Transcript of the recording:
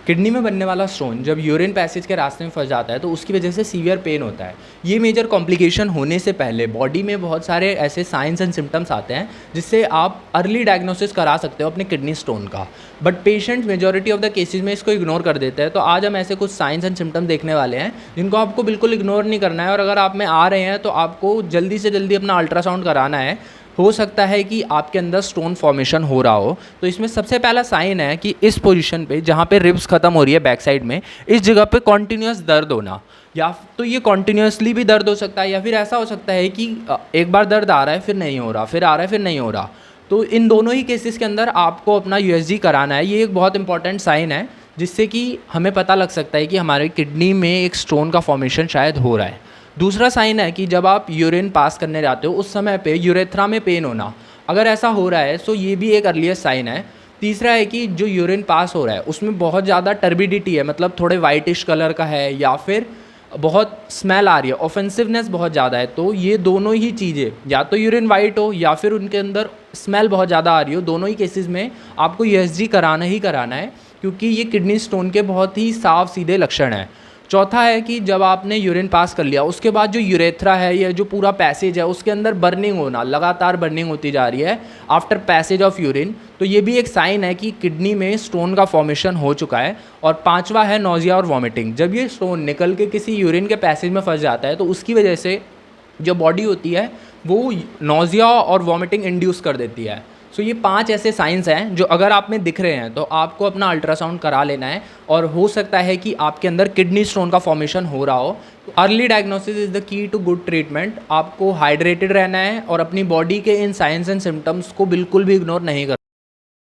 Kidney में बनने वाला स्टोन जब यूरिन पैसेज के रास्ते में फंस जाता है तो उसकी वजह से सीवियर पेन होता है। ये मेजर कॉम्प्लिकेशन होने से पहले बॉडी में बहुत सारे ऐसे साइंस एंड सिम्टम्स आते हैं जिससे आप अर्ली डायग्नोसिस करा सकते हो अपने किडनी स्टोन का। But patient majority of the cases में इसको इग्नोर कर देते हैं। तो आज हम ऐसे कुछ साइंस एंड सिम्टम्स देखने वाले हैं जिनको आपको बिल्कुल इग्नोर नहीं करना है, और अगर आप में आ रहे हैं तो आपको जल्दी से जल्दी अपना अल्ट्रासाउंड कराना है। हो सकता है कि आपके अंदर स्टोन फॉर्मेशन हो रहा हो। तो इसमें सबसे पहला साइन है कि इस पोजीशन पे जहाँ पे रिब्स खत्म हो रही है बैक साइड में, इस जगह पे कॉन्टिन्यूस दर्द होना, या तो ये कॉन्टिन्यूसली भी दर्द हो सकता है, या फिर ऐसा हो सकता है कि एक बार दर्द आ रहा है फिर नहीं हो रहा, फिर आ रहा है फिर नहीं हो रहा। तो इन दोनों ही केसेस के अंदर आपको अपना यूएसजी कराना है। ये एक बहुत इंपॉर्टेंट साइन है जिससे कि हमें पता लग सकता है कि हमारे किडनी में एक स्टोन का फॉर्मेशन शायद हो रहा है। दूसरा साइन है कि जब आप यूरिन पास करने जाते हो उस समय पे यूरेथ्रा में पेन होना, अगर ऐसा हो रहा है तो ये भी एक अर्लीस्ट साइन है। तीसरा है कि जो यूरिन पास हो रहा है उसमें बहुत ज़्यादा टर्बिडिटी है, मतलब थोड़े वाइटिश कलर का है, या फिर बहुत स्मेल आ रही है, ऑफेंसिवनेस बहुत ज़्यादा है। तो ये दोनों ही चीज़ें, या तो यूरिन वाइट हो या फिर उनके अंदर स्मेल बहुत ज़्यादा आ रही हो, दोनों ही केसेस में आपको यूएसजी कराना ही कराना है, क्योंकि ये किडनी स्टोन के बहुत ही साफ सीधे लक्षण हैं। चौथा है कि जब आपने यूरिन पास कर लिया उसके बाद जो यूरेथ्रा है या जो पूरा पैसेज है उसके अंदर बर्निंग होना, लगातार बर्निंग होती जा रही है आफ्टर पैसेज ऑफ यूरिन, तो ये भी एक साइन है कि किडनी में स्टोन का फॉर्मेशन हो चुका है। और पांचवा है नोजिया और वॉमिटिंग। जब ये स्टोन निकल के किसी यूरिन के पैसेज में फंस जाता है तो उसकी वजह से जो बॉडी होती है वो नोजिया और वॉमिटिंग इंड्यूस कर देती है। सो ये 5 ऐसे साइंस हैं जो अगर आप में दिख रहे हैं तो आपको अपना अल्ट्रासाउंड करा लेना है, और हो सकता है कि आपके अंदर किडनी स्टोन का फॉर्मेशन हो रहा हो। Early diagnosis is the key to good treatment. आपको हाइड्रेटेड रहना है और अपनी बॉडी के इन साइंस एंड सिम्टम्स को बिल्कुल भी इग्नोर नहीं करना।